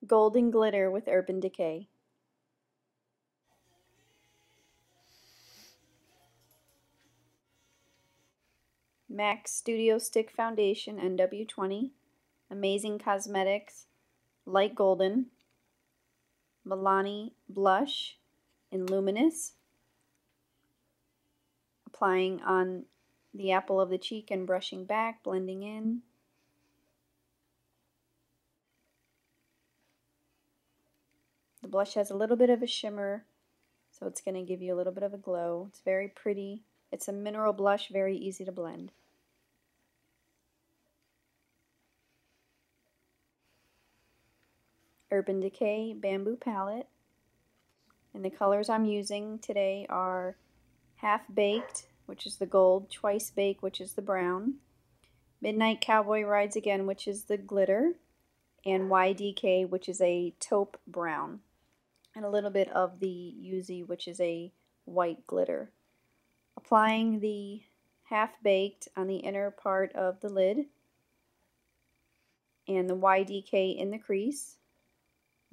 Golden Glitter with Urban Decay. MAC Studio Stick Foundation NW20. Amazing Cosmetics Light Golden. Milani Blush in Luminous. Applying on the apple of the cheek and brushing back, blending in. The blush has a little bit of a shimmer, so it's going to give you a little bit of a glow. It's very pretty. It's a mineral blush, very easy to blend. Urban Decay Bamboo Palette. And the colors I'm using today are Half Baked, which is the gold, Twice Baked, which is the brown, Midnight Cowboy Rides Again, which is the glitter, and YDK, which is a taupe brown, and a little bit of the Uzi, which is a white glitter. Applying the Half Baked on the inner part of the lid, and the YDK in the crease,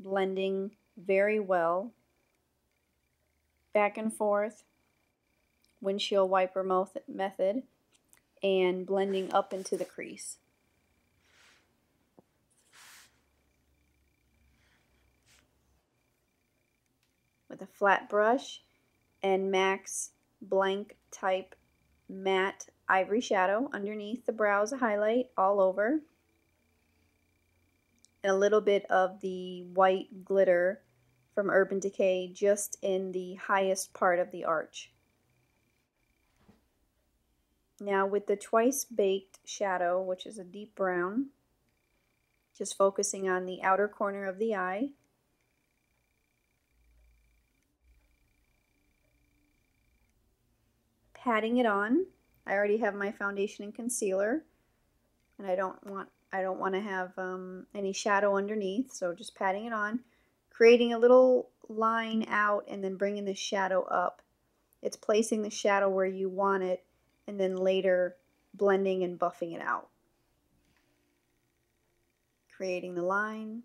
blending very well, back and forth, windshield wiper method, and blending up into the crease. With a flat brush and MAC's Blank Type Matte Ivory Shadow underneath the brows, highlight all over, and a little bit of the white glitter from Urban Decay just in the highest part of the arch. Now with the Twice Baked shadow, which is a deep brown, just focusing on the outer corner of the eye. Patting it on. I already have my foundation and concealer, and I don't want to have any shadow underneath, so just patting it on, creating a little line out, and then bringing the shadow up. It's placing the shadow where you want it, and then later blending and buffing it out. Creating the line.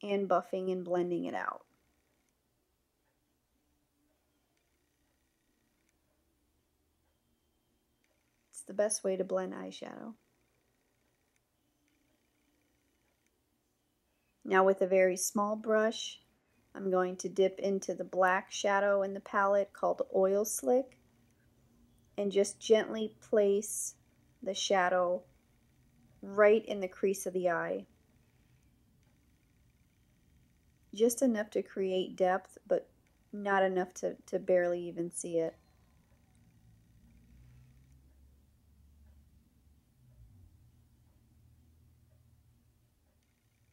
And buffing and blending it out. It's the best way to blend eyeshadow. Now with a very small brush, I'm going to dip into the black shadow in the palette called Oil Slick, and just gently place the shadow right in the crease of the eye. Just enough to create depth, but not enough to barely even see it.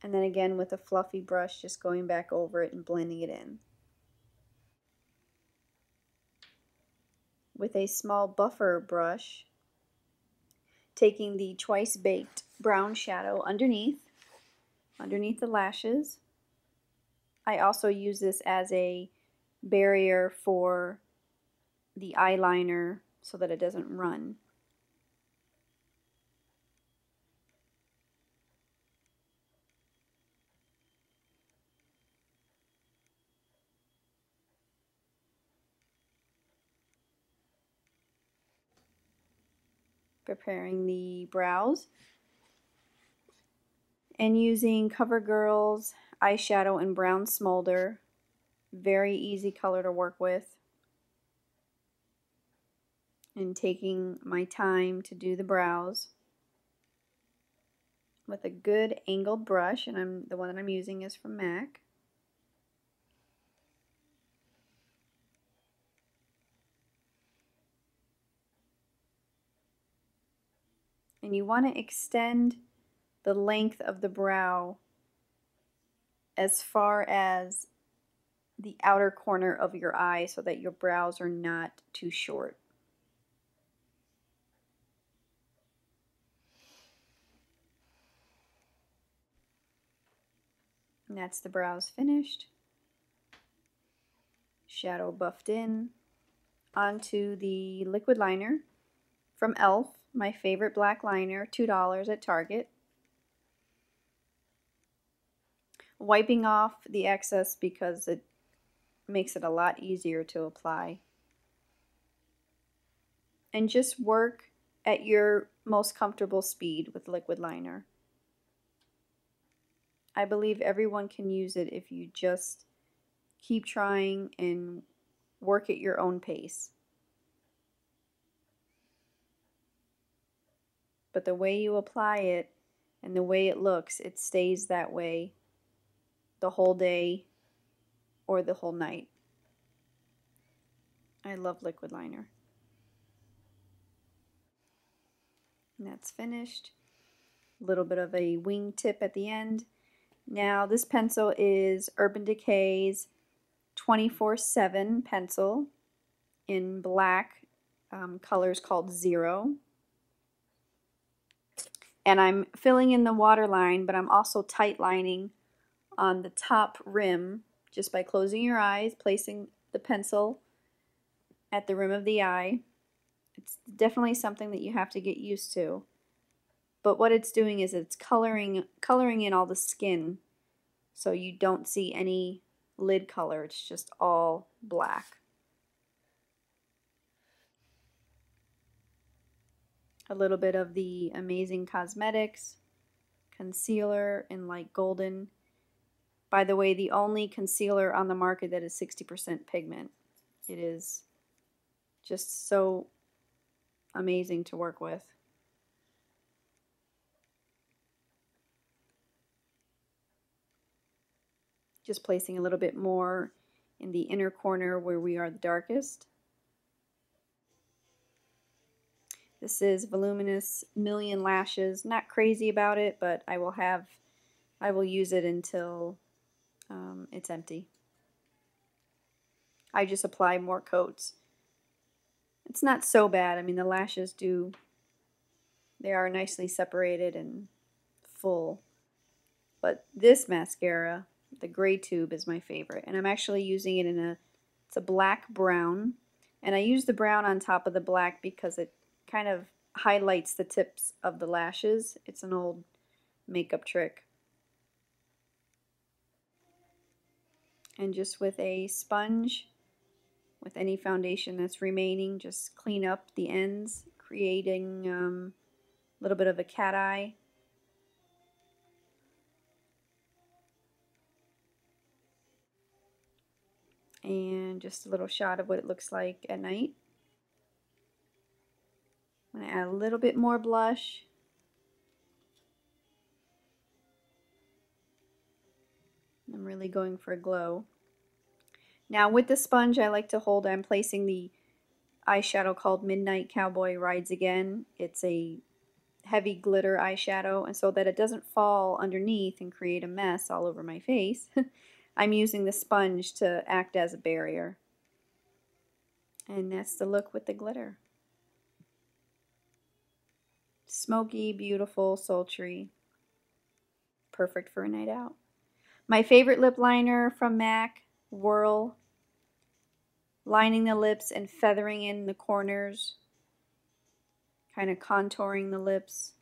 And then again with a fluffy brush, just going back over it and blending it in. With a small buffer brush, taking the Twice Baked brown shadow underneath the lashes. I also use this as a barrier for the eyeliner so that it doesn't run. Preparing the brows. And using CoverGirl's eyeshadow in brown Smolder. Very easy color to work with. And taking my time to do the brows with a good angled brush, and the one that I'm using is from MAC. And you want to extend the length of the brow as far as the outer corner of your eye so that your brows are not too short. And that's the brows finished. Shadow buffed in. Onto the liquid liner from e.l.f. my favorite black liner, $2 at Target. Wiping off the excess because it makes it a lot easier to apply. And just work at your most comfortable speed with liquid liner. I believe everyone can use it if you just keep trying and work at your own pace. But the way you apply it and the way it looks, it stays that way the whole day or the whole night. I love liquid liner. And that's finished. A little bit of a wing tip at the end. Now this pencil is Urban Decay's 24/7 pencil in black, colors called Zero. And I'm filling in the waterline, but I'm also tight lining on the top rim just by closing your eyes, placing the pencil at the rim of the eye. It's definitely something that you have to get used to. But what it's doing is it's coloring in all the skin, so you don't see any lid color. It's just all black. A little bit of the Amazing Cosmetics concealer in light golden. By the way, the only concealer on the market that is 60% pigment. It is just so amazing to work with. Just placing a little bit more in the inner corner where we are the darkest. This is Voluminous Million Lashes. Not crazy about it, but I will use it until it's empty. I just apply more coats. It's not so bad. I mean, the lashes they are nicely separated and full. But this mascara, the gray tube, is my favorite. And I'm actually using it it's a black brown. And I use the brown on top of the black because it kind of highlights the tips of the lashes. It's an old makeup trick. And just with a sponge, with any foundation that's remaining, just clean up the ends, creating a little bit of a cat eye. And just a little shot of what it looks like at night. I'm going to add a little bit more blush. I'm really going for a glow. Now with the sponge I like to hold, I'm placing the eyeshadow called Midnight Cowboy Rides Again. It's a heavy glitter eyeshadow, and so that it doesn't fall underneath and create a mess all over my face, I'm using the sponge to act as a barrier. And that's the look with the glitter. Smoky, beautiful, sultry. Perfect for a night out. My favorite lip liner from MAC, Whirl. Lining the lips and feathering in the corners. Kind of contouring the lips.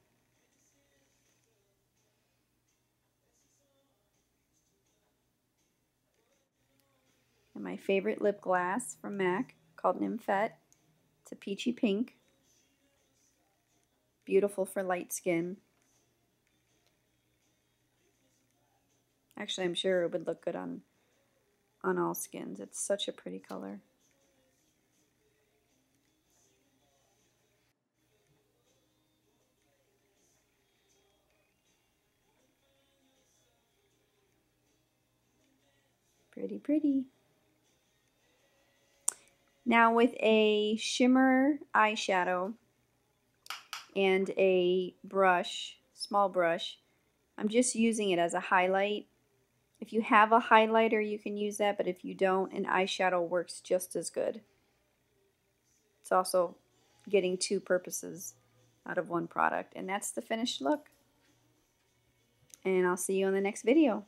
And my favorite lip gloss from MAC, called Nymphette. It's a peachy pink. Beautiful for light skin. Actually, I'm sure it would look good on all skins. It's such a pretty color. Pretty, pretty. Now with a shimmer eyeshadow and a brush, small brush, I'm just using it as a highlight. If you have a highlighter, you can use that, but if you don't, an eyeshadow works just as good. It's also getting two purposes out of one product, and that's the finished look. And I'll see you on the next video.